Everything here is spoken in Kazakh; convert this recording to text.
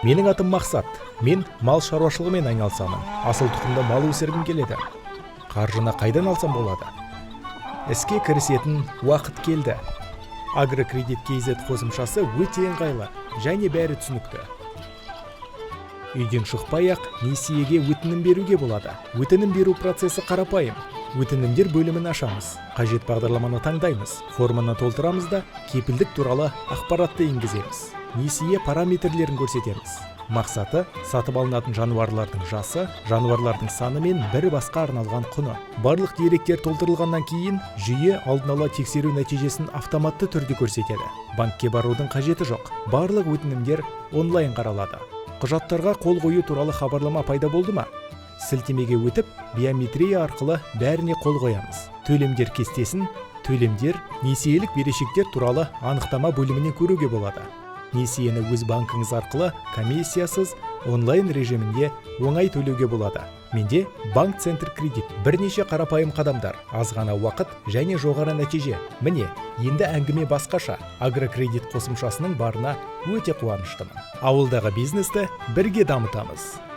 Менің атым Мақсат. Мен мал шаруашылығымен айналысамын. Асыл тұқымда мал өсіргім келеді. Қаржыны қайдан алсам болады? Іске кірісетін уақыт келді. Агрокредит KZ қосымшасы өте ыңғайлы және бәрі түсінікті. Үйден шықпай-ақ несиеге өтінім беруге болады. Өтінім беру процесі қарапайым. Өтінімдер бөлімін ашамыз. Қажет бағдарламаны таңдаймыз. Форманы толтырамыз да кепілдік туралы ақпаратты енгіземіз. Несие параметрлерін көрсетеміз. Мақсаты сатып алынатын жануарлардың жасы, жануарлардың саны мен бір басқа арналған құны. Барлық деректер толтырылғаннан кейін жүйе алдын ала тексеру нәтижесін автоматты түрде көрсетеді. Банкке барудың қажеті жоқ. Барлық өтінімдер онлайн қаралады. Құжаттарға қол қою туралы хабарлама пайда болды ма? Сілтемеге өтіп, биометрия арқылы бәріне қол қоямыз. Төлемдер кестесін, төлемдер, несиелік берешектер туралы анықтама бөлімінен көруге болады. Несиені өз банкіңіз арқылы комиссиясыз онлайн режимінде оңай төлеуге болады. Менде банк центр кредит. Бірнеше қарапайым қадамдар, аз ғана уақыт және жоғары нәтиже. Міне, енді әңгіме басқаша. Агрокредит қосымшасының барына өте қуаныштымын. Ауылдағы бизнесті бірге дамытамыз.